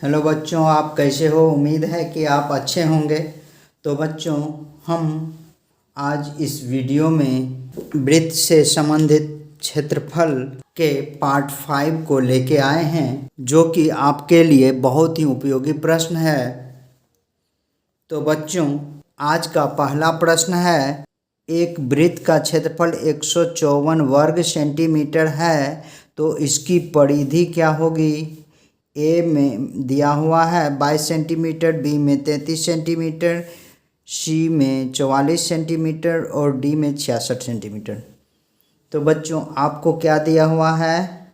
Hello बच्चों, आप कैसे हो। उम्मीद है कि आप अच्छे होंगे। तो बच्चों, हम आज इस वीडियो में वृत्त से संबंधित क्षेत्रफल के पार्ट 5 को लेके आए हैं, जो कि आपके लिए बहुत ही उपयोगी प्रश्न है। तो बच्चों, आज का पहला प्रश्न है, एक वृत्त का क्षेत्रफल 154 वर्ग सेंटीमीटर है, तो इसकी परिधि क्या होगी। ए में दिया हुआ है 22 सेंटीमीटर, बी में 33 सेंटीमीटर, सी में 44 सेंटीमीटर और डी में 66 सेंटीमीटर। तो बच्चों, आपको क्या दिया हुआ है।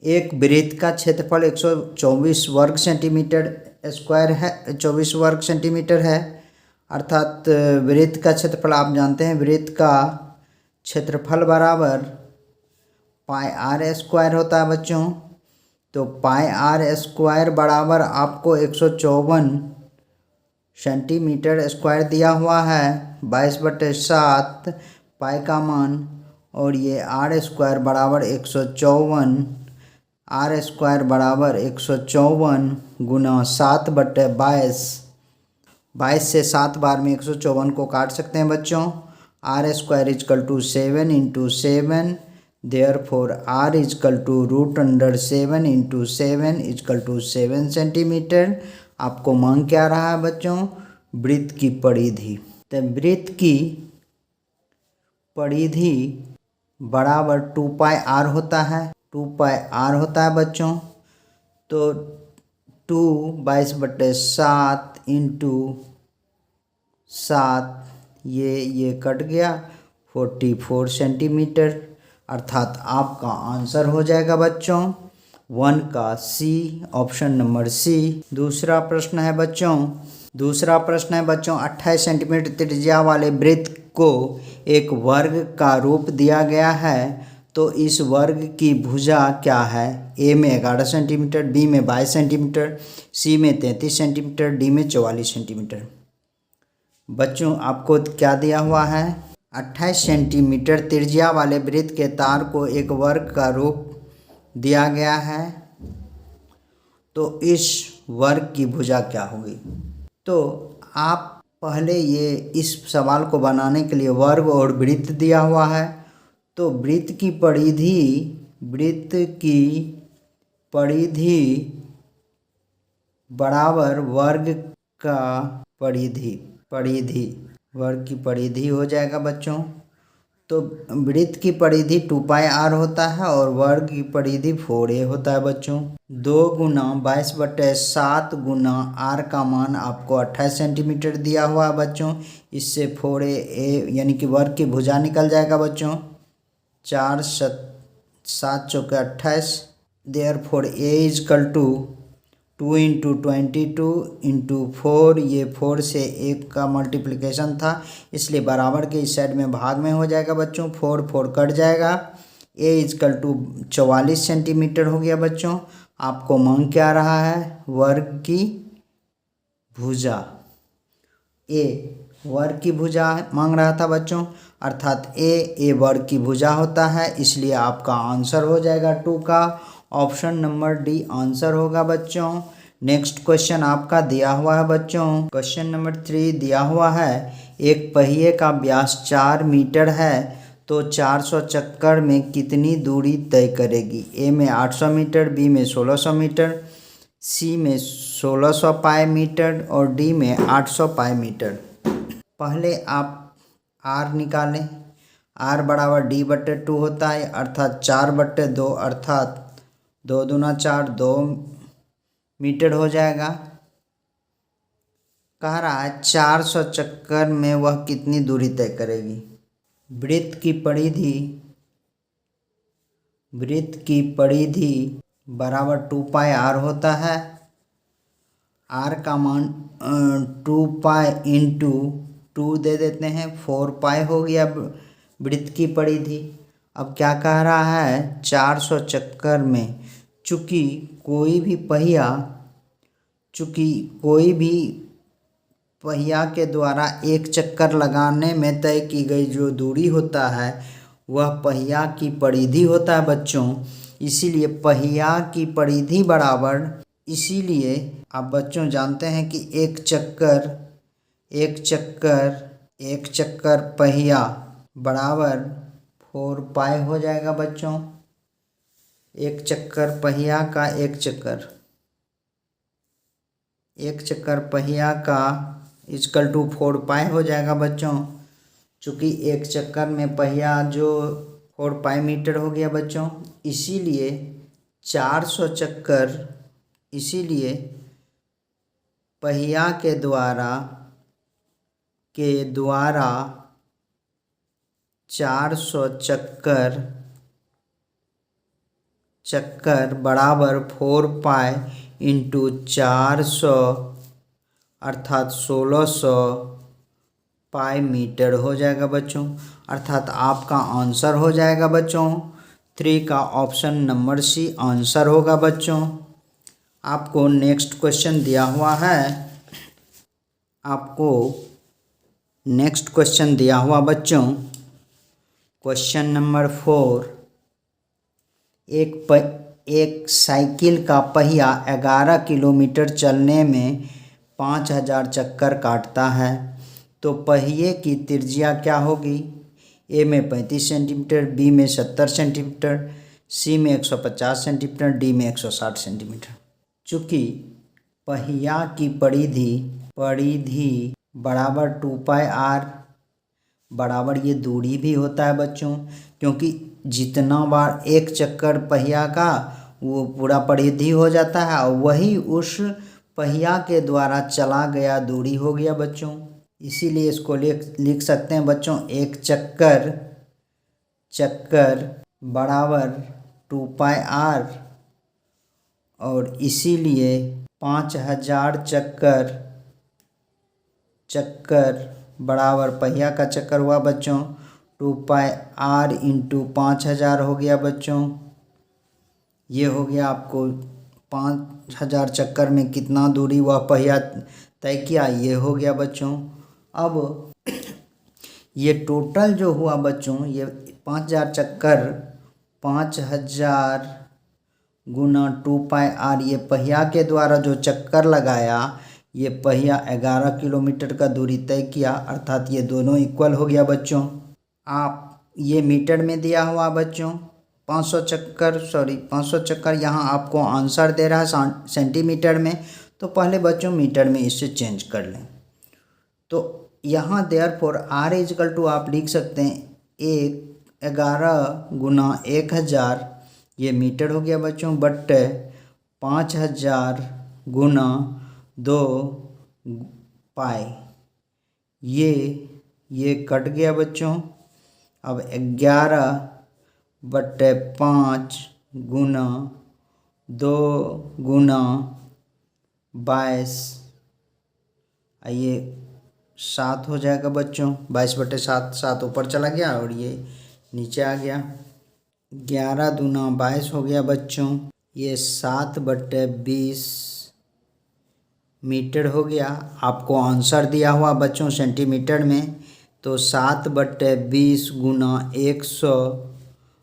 एक वृत्त का क्षेत्रफल 124 वर्ग सेंटीमीटर स्क्वायर है, 24 वर्ग सेंटीमीटर है। अर्थात वृत्त का क्षेत्रफल आप जानते हैं, वृत्त का क्षेत्रफल बराबर पाई आर स्क्वायर होता है बच्चों। तो पाई आर स्क्वायर बराबर आपको 154 सेंटीमीटर स्क्वायर दिया हुआ है, 22/7 पाई का मान, और ये आर स्क्वायर बराबर 154, आर स्क्वायर बराबर 154 गुना 7/22। 22 से 7 बार में 154 को काट सकते हैं बच्चों। R square is equal to 7 into 7, Therefore r is equal to √7 into 7 is equal to 7 centimetre. आपको मांग क्या रहा है बच्चों, वृत्त की परिधि। तो वृत्त की परिधि बराबर 2 पाई आर होता है, 2 पाई आर होता है बच्चों। तो 2 22/7 इंटू 7, ये कट गया 44 सेंटीमीटर। अर्थात आपका आंसर हो जाएगा बच्चों 1 का सी, ऑप्शन नंबर सी। दूसरा प्रश्न है बच्चों, 28 सेंटीमीटर त्रिज्या वाले वृत्त को एक वर्ग का रूप दिया गया है, तो इस वर्ग की भुजा क्या है। ए में 11 सेंटीमीटर, बी में 22 सेंटीमीटर, सी में 33 सेंटीमीटर, डी में 44 सेंटीमीटर। बच्चों, आपको क्या दिया हुआ है, 28 सेंटीमीटर त्रिज्या वाले वृत्त के तार को एक वर्ग का रूप दिया गया है, तो इस वर्ग की भुजा क्या होगी। तो आप पहले इस सवाल को बनाने के लिए वर्ग और वृत्त दिया हुआ है, तो वृत्त की परिधि बराबर वर्ग का परिधि वर्ग की परिधि हो जाएगा बच्चों। तो वृत्त की परिधि 2 पाई आर होता है और वर्ग की परिधि 4a होता है बच्चों। 2 गुना 22/7 गुना आर का मान आपको 28 सेंटीमीटर दिया हुआ है बच्चों। इससे 4a यानी कि वर्ग की भुजा निकल जाएगा बच्चों। 4 7 चौके 28, therefore a is equal to 2 into 22 into 4, ये 4 से 1 का मल्टीप्लिकेशन था, इसलिए बराबर के इस साइड में भाग में हो जाएगा बच्चों। 4 कट जाएगा। ए इजकल टू 44 सेंटीमीटर हो गया बच्चों। आपको मांग क्या रहा है, वर्ग की भुजा। ए वर्ग की भुजा मांग रहा था बच्चों, अर्थात ए वर्ग की भुजा होता है, इसलिए आपका आंसर हो जाएगा 2 का, ऑप्शन नंबर डी आंसर होगा बच्चों। नेक्स्ट क्वेश्चन आपका दिया हुआ है बच्चों, क्वेश्चन नंबर 3 दिया हुआ है, एक पहिए का व्यास 4 मीटर है, तो 400 चक्कर में कितनी दूरी तय करेगी। ए में 800 मीटर, बी में 1600 मीटर, सी में 1600 पाई मीटर और डी में 800 पाई मीटर। पहले आप आर निकालें। आर बराबर D/2 होता है, अर्थात 4/2, अर्थात 2 दूना 4, 2 मीटर हो जाएगा। कह रहा है 400 चक्कर में वह कितनी दूरी तय करेगी। वृत्त की परिधि बराबर 2 पाई आर होता है। आर का मान 2 पाई इंटू 2 दे देते हैं, 4 पाई हो गया वृत्त की परिधि। अब क्या कह रहा है, 400 चक्कर में, चूँकि कोई भी पहिया के द्वारा एक चक्कर लगाने में तय की गई जो दूरी होता है वह पहिया की परिधि होता है बच्चों। इसीलिए पहिया की परिधि बराबर इसीलिए आप बच्चों जानते हैं कि एक चक्कर पहिया बराबर 4 पाई हो जाएगा बच्चों। एक चक्कर पहिया का एक चक्कर पहिया का इक्वल टू 4 पाई हो जाएगा बच्चों। चूँकि एक चक्कर में पहिया जो 4 पाई मीटर हो गया बच्चों, इसीलिए 400 चक्कर, इसीलिए पहिया के द्वारा 400 चक्कर बराबर 4 पाई इंटू 400 अर्थात 1600 पाई मीटर हो जाएगा बच्चों। अर्थात आपका आंसर हो जाएगा बच्चों 3 का ऑप्शन नंबर सी आंसर होगा बच्चों। आपको नेक्स्ट क्वेश्चन दिया हुआ है, बच्चों क्वेश्चन नंबर 4। एक साइकिल का पहिया 11 किलोमीटर चलने में 5000 चक्कर काटता है, तो पहिए की त्रिज्या क्या होगी? ए में 35 सेंटीमीटर, बी में 70 सेंटीमीटर, सी में 150 सेंटीमीटर, डी में 160 सेंटीमीटर। चूँकि पहिया की परिधि बराबर 2 पाई आर बराबर ये दूरी भी होता है बच्चों, क्योंकि जितना बार एक चक्कर पहिया का वो पूरा परिधि हो जाता है और वही उस पहिया के द्वारा चला गया दूरी हो गया बच्चों। इसीलिए इसको लिख सकते हैं बच्चों एक चक्कर बराबर 2 पाई आर, और इसीलिए 5000 चक्कर बराबर पहिया का चक्कर हुआ बच्चों 2 पाई आर इंटू 5000 हो गया बच्चों। ये हो गया आपको 5000 चक्कर में कितना दूरी वह पहिया तय किया, ये हो गया बच्चों। अब ये टोटल जो हुआ बच्चों, ये 5000 चक्कर 5000 गुना 2 पाई आर, ये पहिया के द्वारा जो चक्कर लगाया, ये पहिया 11 किलोमीटर का दूरी तय किया, अर्थात ये दोनों इक्वल हो गया बच्चों। आप ये मीटर में दिया हुआ बच्चों 500 चक्कर, यहाँ आपको आंसर दे रहा है सेंटीमीटर में, तो पहले बच्चों मीटर में इससे चेंज कर लें। तो यहाँ देयरफॉर आर इजकल टू आप लिख सकते हैं 11 गुना 1000, ये मीटर हो गया बच्चों, बट 5000 गुना 2 पाई, ये कट गया बच्चों। अब 11/5 गुना 2 गुना 22, ये 7 हो जाएगा बच्चों। 22/7, 7 ऊपर चला गया और ये नीचे आ गया। 11 दूना 22 हो गया बच्चों, ये 7/20 मीटर हो गया। आपको आंसर दिया हुआ बच्चों सेंटीमीटर में, तो 7/20 गुना 100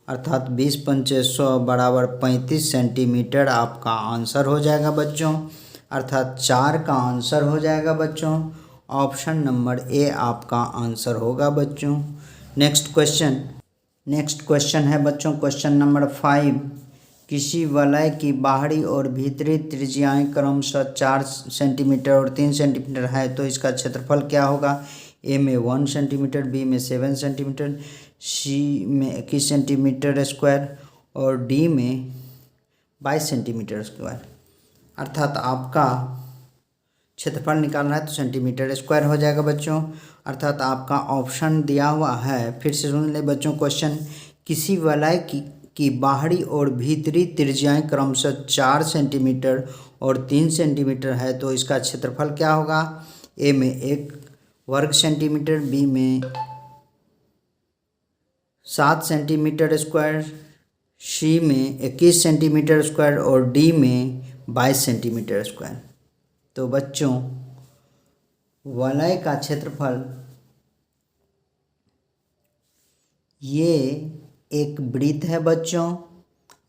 अर्थात 20 पंचे 100 बराबर 35 सेंटीमीटर आपका आंसर हो जाएगा बच्चों। अर्थात 4 का आंसर हो जाएगा बच्चों। ऑप्शन नंबर ए आपका आंसर होगा बच्चों। नेक्स्ट क्वेश्चन है बच्चों क्वेश्चन नंबर 5। किसी वलय की बाहरी और भीतरी त्रिज्याएं क्रमशः 4 सेंटीमीटर और 3 सेंटीमीटर है, तो इसका क्षेत्रफल क्या होगा? ए में 1 सेंटीमीटर, बी में 7 सेंटीमीटर, सी में 21 सेंटीमीटर स्क्वायर और डी में 22 सेंटीमीटर स्क्वायर। अर्थात आपका क्षेत्रफल निकालना है तो सेंटीमीटर स्क्वायर हो जाएगा बच्चों। अर्थात आपका ऑप्शन दिया हुआ है, फिर से सुन ले बच्चों क्वेश्चन। किसी वलय की बाहरी और भीतरी त्रिज्याएं क्रमशः 4 सेंटीमीटर और 3 सेंटीमीटर है, तो इसका क्षेत्रफल क्या होगा? ए में 1 वर्ग सेंटीमीटर, बी में 7 सेंटीमीटर स्क्वायर, सी में 21 सेंटीमीटर स्क्वायर और डी में 22 सेंटीमीटर स्क्वायर। तो बच्चों वलय का क्षेत्रफल, ये एक वृत्त है बच्चों,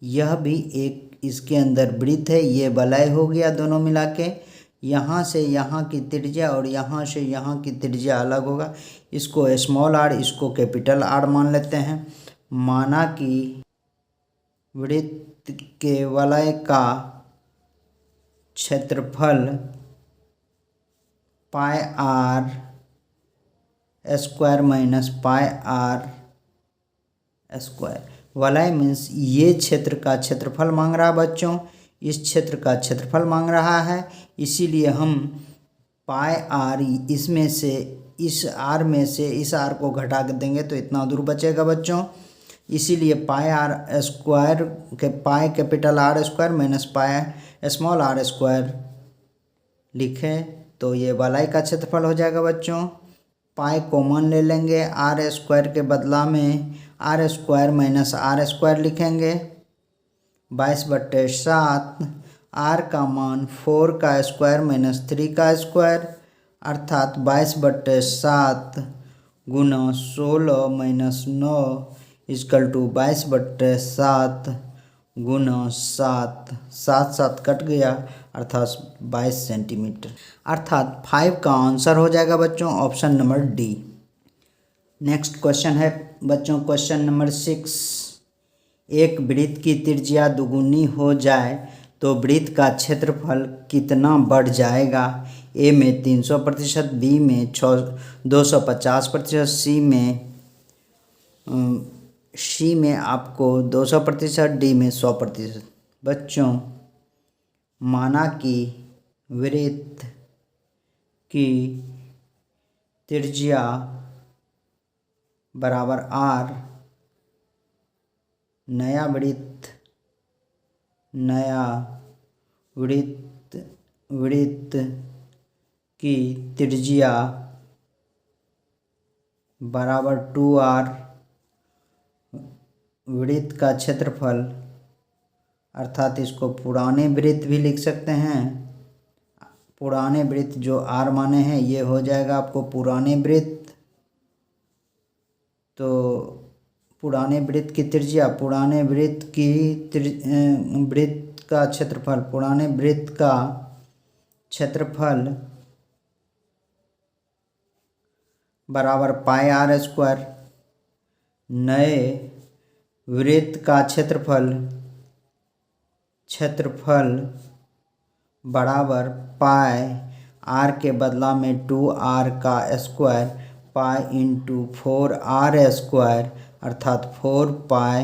यह भी एक इसके अंदर वृत्त है, ये वलय हो गया दोनों मिला के। यहाँ से यहाँ की त्रिज्या और यहाँ से यहाँ की त्रिज्या अलग होगा। इसको स्मॉल आर, इसको कैपिटल आर मान लेते हैं। माना कि वृत्त के वलय का क्षेत्रफल pi r square minus pi r square. वलय मीन्स ये क्षेत्र का क्षेत्रफल मांग रहा है बच्चों, इस क्षेत्र का क्षेत्रफल मांग रहा है, इसीलिए हम पाई आर इसमें से इस आर में से इस आर को घटा के देंगे तो इतना दूर बचेगा बच्चों। इसीलिए पाई आर स्क्वायर के pi capital r square minus pi small r square लिखें तो ये वलय का क्षेत्रफल हो जाएगा बच्चों। पाई कॉमन ले लेंगे, आर स्क्वायर के बदला में r square minus r square लिखेंगे। 22/7 आर का मान 4 का स्क्वायर माइनस 3 का स्क्वायर अर्थात 22/7 गुना 16 माइनस 9 इजकल टू 22/7 गुना 7, 7 कट गया अर्थात 22 सेंटीमीटर। अर्थात 5 का आंसर हो जाएगा बच्चों option number D. Next question है बच्चों क्वेश्चन नंबर 6। एक वृत्त की त्रिज्या दुगुनी हो जाए तो वृत्त का क्षेत्रफल कितना बढ़ जाएगा? ए में 300%, बी में 250%, सी में आपको 200%, डी में 100%। बच्चों माना कि वृत्त की त्रिज्या बराबर आर, नया वृत्त की त्रिज्या बराबर 2r, वृत्त का क्षेत्रफल अर्थात इसको पुराने वृत्त भी लिख सकते हैं। पुराने वृत्त जो आर माने हैं ये हो जाएगा आपको पुराने वृत्त। तो पुराने वृत्त की त्रिज्या, पुराने वृत्त का क्षेत्रफल, पुराने वृत्त का क्षेत्रफल बराबर पाई आर स्क्वायर, नए वृत्त का क्षेत्रफल बराबर पाई आर के बदला में 2r का square, pi into 4r square अर्थात 4 पाई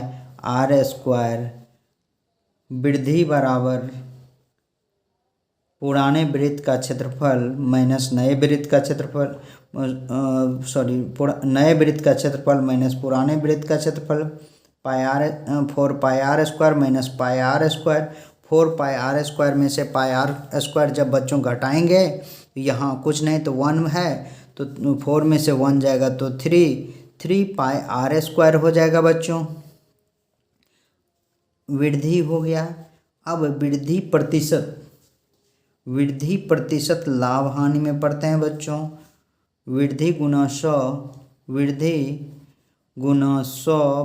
आर स्क्वायर। वृद्धि बराबर पुराने वृत्त का क्षेत्रफल माइनस नए वृत्त का क्षेत्रफल, नए वृत्त का क्षेत्रफल माइनस पुराने वृत्त का क्षेत्रफल, 4 pi r square minus pi r square. 4 pi r square में से पाई आर स्क्वायर जब बच्चों घटाएंगे यहाँ कुछ नहीं तो 1 है, तो 4 में से 1 जाएगा तो 3 पाई आर स्क्वायर हो जाएगा बच्चों। वृद्धि हो गया। अब वृद्धि प्रतिशत लाभ हानि में पढ़ते हैं बच्चों। वृद्धि गुना 100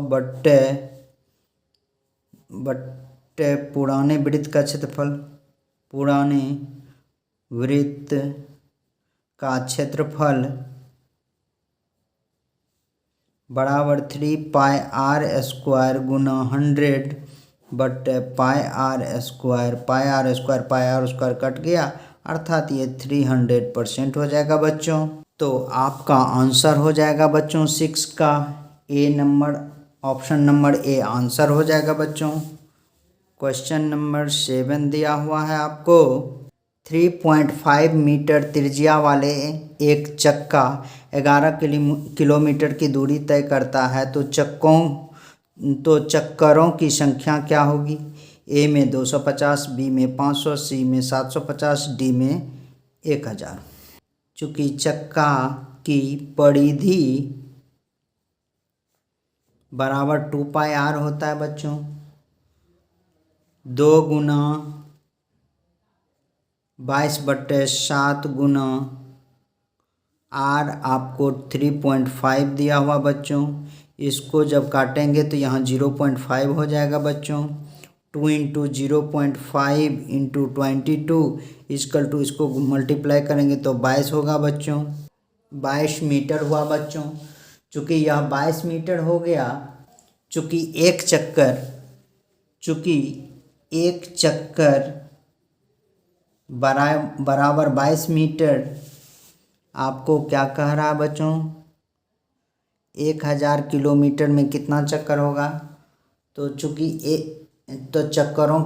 बट्टे पुराने वृत्त का क्षेत्रफल, पुराने वृत्त का क्षेत्रफल बराबर 3 पाई आर स्क्वायर गुना 100 बट्टे pi r square. Pi r square cut गया अर्थात ये 300% हो जाएगा बच्चों। तो आपका आंसर हो जाएगा बच्चों 6 का A number, option number A answer हो जाएगा बच्चों। क्वेश्चन नंबर 7 दिया हुआ है आपको। 3.5 मीटर त्रिज्या वाले एक चक्का 11 किलोमीटर की दूरी तय करता है तो चक्करों की संख्या क्या होगी? ए में 250, बी में 500, सी में 750, डी में 1000। चूँकि चक्का की परिधि बराबर 2 पाई आर होता है बच्चों, 2 गुना 22/7 गुना आर आपको 3.5 दिया हुआ बच्चों। इसको जब काटेंगे तो यहाँ 0.5 हो जाएगा बच्चों। 2 इंटू 0.5 इंटू 22 इक्वल टू, इसको मल्टीप्लाई करेंगे तो 22 होगा बच्चों। 22 मीटर हुआ बच्चों। चूँकि यह 22 मीटर हो गया, चूँकि एक चक्कर बराबर 22 मीटर, आपको क्या कह रहा है बच्चों, 1000 किलोमीटर में कितना चक्कर होगा। तो चूँकि तो चक्करों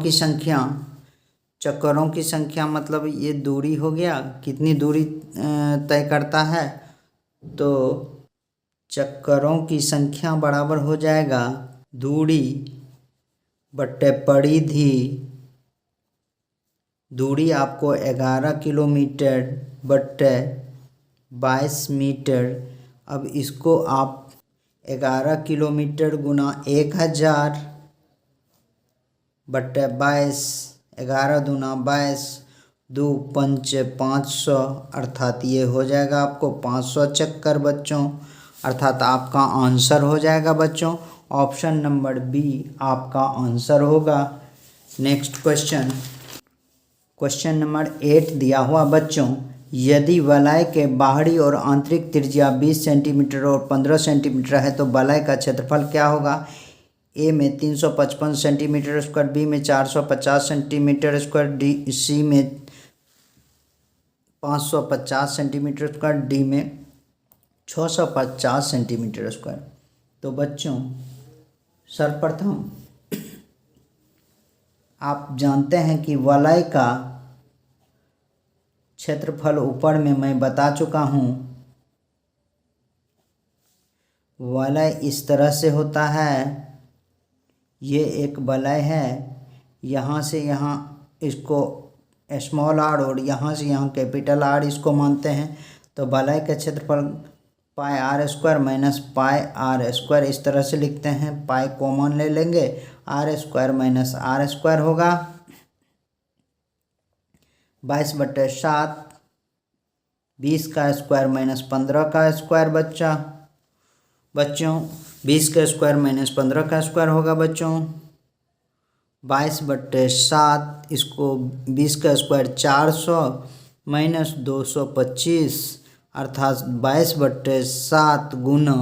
की संख्या मतलब ये दूरी हो गया, कितनी दूरी तय करता है, तो चक्करों की संख्या बराबर हो जाएगा दूरी बट्टे परिधि। दूरी आपको 11 किलोमीटर बट्टे 22 मीटर। अब इसको आप 11 किलोमीटर गुना 1000 बट्टे 22, 11 दूना 22, 2 पंच 500, अर्थात ये हो जाएगा आपको 500 चक्कर बच्चों। अर्थात आपका आंसर हो जाएगा बच्चों ऑप्शन नंबर बी आपका आंसर होगा। नेक्स्ट क्वेश्चन नंबर 8 दिया हुआ बच्चों, यदि वलय के बाहरी और आंतरिक त्रिज्या 20 सेंटीमीटर और 15 सेंटीमीटर है तो वलय का क्षेत्रफल क्या होगा। ए में 355 सेंटीमीटर स्क्वायर, बी में 450 सेंटीमीटर स्क्वायर, डी सी में 550 सेंटीमीटर स्क्वायर, डी में 650 सेंटीमीटर स्क्वायर। तो बच्चों सर्वप्रथम आप जानते हैं कि वलय का क्षेत्रफल ऊपर में मैं बता चुका हूँ। वलय इस तरह से होता है, ये एक वलय है, यहाँ से यहाँ इसको स्मॉल आर और यहाँ से यहाँ कैपिटल आर इसको मानते हैं। तो वलय का क्षेत्रफल pi r square minus pi r square इस तरह से लिखते हैं। पाई कॉमन ले लेंगे, r square minus r square होगा 22/7, 20 का स्क्वायर माइनस 15 का स्क्वायर बच्चों 20 का स्क्वायर माइनस 15 का स्क्वायर होगा बच्चों 22/7। इसको 20 का स्क्वायर 400 माइनस 225, अर्थात 22/7 गुना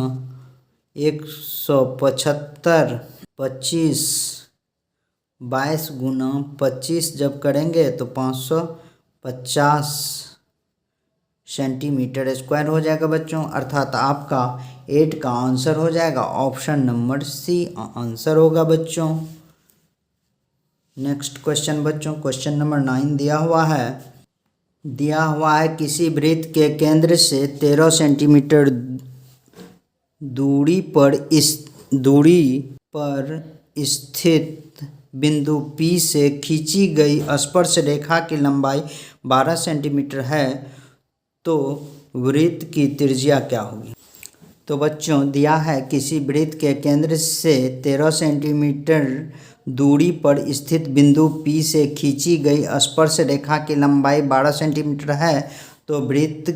175, 25, 22 गुना 25 जब करेंगे तो 550 सेंटीमीटर स्क्वायर हो जाएगा बच्चों। अर्थात आपका 8 का आंसर हो जाएगा ऑप्शन नंबर सी आंसर होगा बच्चों। नेक्स्ट क्वेश्चन बच्चों, क्वेश्चन नंबर 9 दिया हुआ है किसी वृत्त के केंद्र से 13 सेंटीमीटर दूरी पर स्थित बिंदु P से खींची गई स्पर्श रेखा की लंबाई 12 सेंटीमीटर है तो वृत्त की त्रिज्या क्या होगी। तो बच्चों दिया है किसी वृत्त के केंद्र से 13 सेंटीमीटर दूरी पर स्थित बिंदु P से खींची गई स्पर्श रेखा की लंबाई 12 सेंटीमीटर है तो वृत्त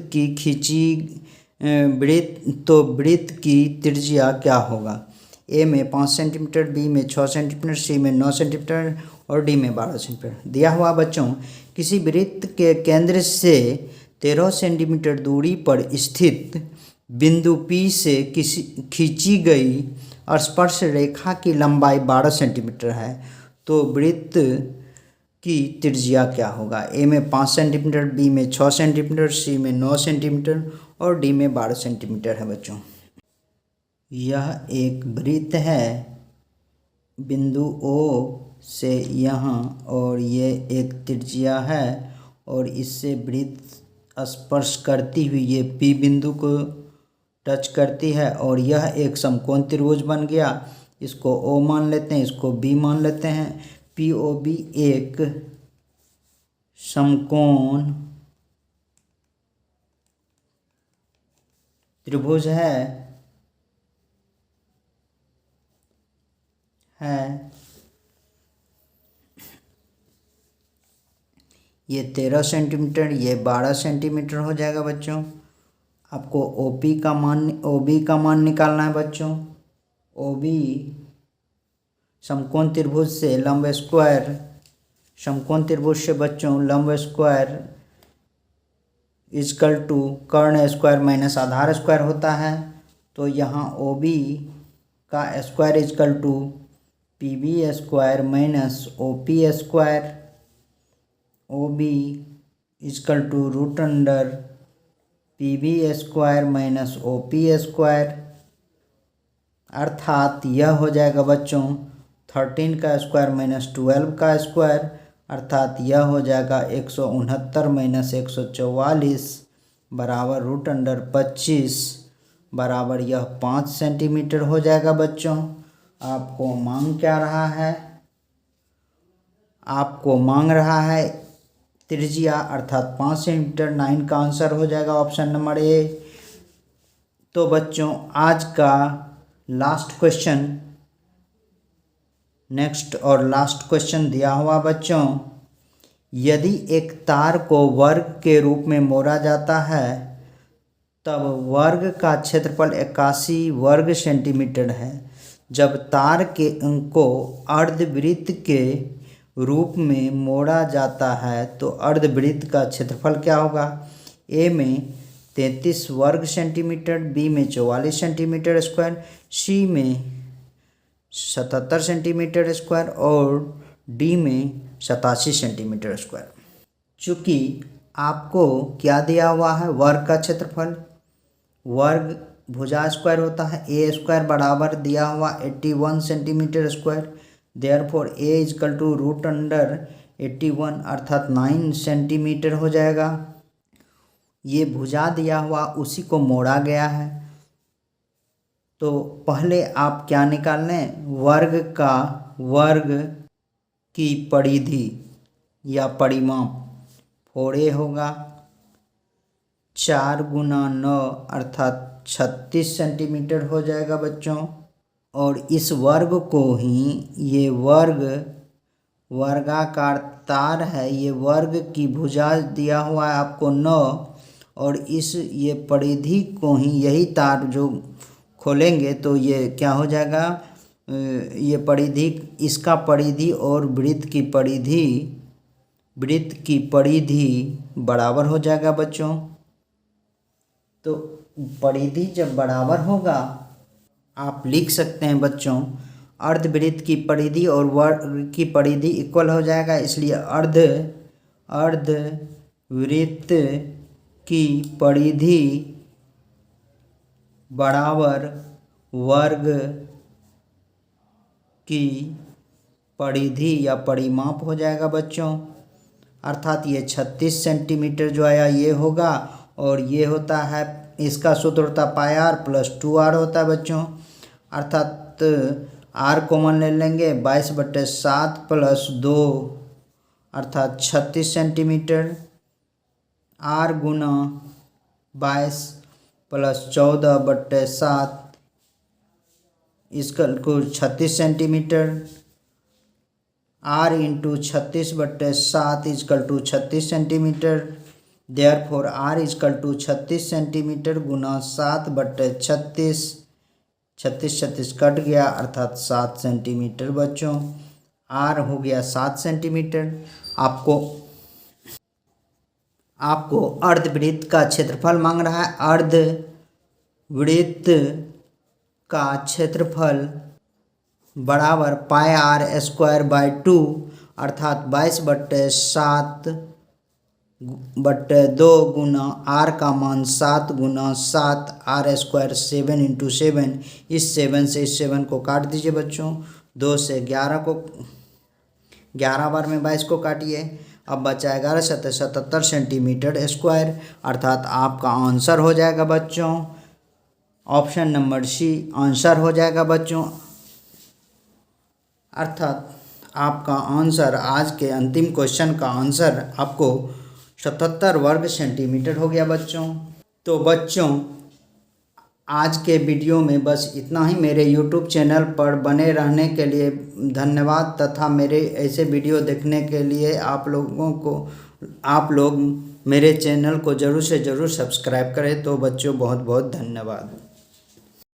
की त्रिज्या क्या होगा। ए में 5 सेंटीमीटर, बी में 6 सेंटीमीटर, सी में 9 सेंटीमीटर और डी में 12 सेंटीमीटर। दिया हुआ बच्चों किसी वृत्त के केंद्र से 13 सेंटीमीटर दूरी पर स्थित बिंदु P से खींची गई स्पर्श रेखा की लंबाई 12 सेंटीमीटर है तो वृत्त की त्रिज्या क्या होगा। ए में 5 सेंटीमीटर, बी में 6 सेंटीमीटर, सी में 9 सेंटीमीटर और डी में 12 सेंटीमीटर है बच्चों। यह एक वृत्त है बिंदु O से यहाँ और ये एक त्रिज्या है और इससे वृत्त स्पर्श करती हुई ये P बिंदु को टच करती है और यह एक समकोण त्रिभुज बन गया। इसको O मान लेते हैं, इसको B मान लेते हैं। POB एक समकोण त्रिभुज है ये 13 सेंटीमीटर, ये 12 सेंटीमीटर हो जाएगा बच्चों। आपको OB का मान निकालना है बच्चों। OB समकोण त्रिभुज से लंब स्क्वायर, समकोण त्रिभुज से बच्चों लंब स्क्वायर इजकल टू कर्ण स्क्वायर माइनस आधार स्क्वायर होता है। तो यहाँ ओ बी का square is equal to P B square minus O P square, O B is equal to root under P B square minus O P square, अर्थात यह हो जाएगा बच्चों 13 का स्क्वायर माइनस 12 का स्क्वायर, अर्थात यह हो जाएगा 169 माइनस 144 बराबर रूट अंडर 25 बराबर यह 5 सेंटीमीटर हो जाएगा बच्चों। आपको मांग क्या रहा है? आपको मांग रहा है त्रिज्या अर्थात 5 सेंटीमीटर। 9 का आंसर हो जाएगा ऑप्शन नंबर ए। तो बच्चों आज का लास्ट क्वेश्चन, नेक्स्ट और लास्ट क्वेश्चन दिया हुआ बच्चों, यदि एक तार को वर्ग के रूप में मोड़ा जाता है तब वर्ग का क्षेत्रफल 81 वर्ग सेंटीमीटर है। जब तार के को अर्धवृत्त के रूप में मोड़ा जाता है तो अर्धवृत्त का क्षेत्रफल क्या होगा? ए में 33 वर्ग सेंटीमीटर, बी में 44 सेंटीमीटर स्क्वायर, सी में 77 सेंटीमीटर स्क्वायर और डी में 87 सेंटीमीटर स्क्वायर। चूँकि आपको क्या दिया हुआ है? वर्ग का क्षेत्रफल, वर्ग भुजा स्क्वायर होता है, ए स्क्वायर बराबर दिया हुआ 81 centimetre square, therefore A is equal to root under 81 अर्थात 9 सेंटीमीटर हो जाएगा। ये भुजा दिया हुआ उसी को मोड़ा गया है। तो पहले आप क्या निकाल लें? वर्ग की परिधि या परिमाप 4a होगा, 4 गुना 9 अर्थात 36 सेंटीमीटर हो जाएगा बच्चों। और इस वर्ग को ही ये वर्गाकार तार है, ये वर्ग की भुजा दिया हुआ है आपको 9 और ये परिधि को ही यही तार जो खोलेंगे तो ये क्या हो जाएगा? ये परिधि, इसका परिधि और वृत्त की परिधि बराबर हो जाएगा बच्चों। तो परिधि जब बराबर होगा आप लिख सकते हैं बच्चों अर्धवृत्त की परिधि और वर्ग की परिधि इक्वल हो जाएगा, इसलिए अर्धवृत्त की परिधि बराबर वर्ग की परिधि या परिमाप हो जाएगा बच्चों। अर्थात ये 36 सेंटीमीटर जो आया ये होगा और ये होता है, इसका सूत्र होता है पाई आर प्लस 2r होता है बच्चों। अर्थात r कॉमन ले लेंगे, 22/7 प्लस 2 अर्थात 36 सेंटीमीटर, r गुना 22 प्लस 14/7 इसका को 36 centimetre, r into 36/7 is equal to 36 centimetre, therefore r is equal to 36 centimetre गुना 7/36, 36 कट गया अर्थात 7 सेंटीमीटर बच्चों। r हो गया 7 सेंटीमीटर। आपको अर्धवृत्त का क्षेत्रफल मांग रहा है। अर्धवृत्त का क्षेत्रफल बराबर पाई आर स्क्वायर बाई 2 अर्थात 22/7/2 गुना r का मान 7 गुना 7 r स्क्वायर 7 इंटू 7, इस 7 से इस 7 को काट दीजिए बच्चों। 2 से 11 को 11 बार में 22 को काटिए, अब बचा 11 7 77 सेंटीमीटर स्क्वायर, अर्थात आपका आंसर हो जाएगा बच्चों ऑप्शन नंबर सी आंसर हो जाएगा बच्चों। अर्थात आपका आंसर आज के अंतिम क्वेश्चन का आंसर आपको 77 वर्ग सेंटीमीटर हो गया बच्चों। तो बच्चों आज के वीडियो में बस इतना ही। मेरे YouTube चैनल पर बने रहने के लिए धन्यवाद तथा मेरे ऐसे वीडियो देखने के लिए आप लोग मेरे चैनल को ज़रूर से ज़रूर सब्सक्राइब करें। तो बच्चों बहुत बहुत धन्यवाद।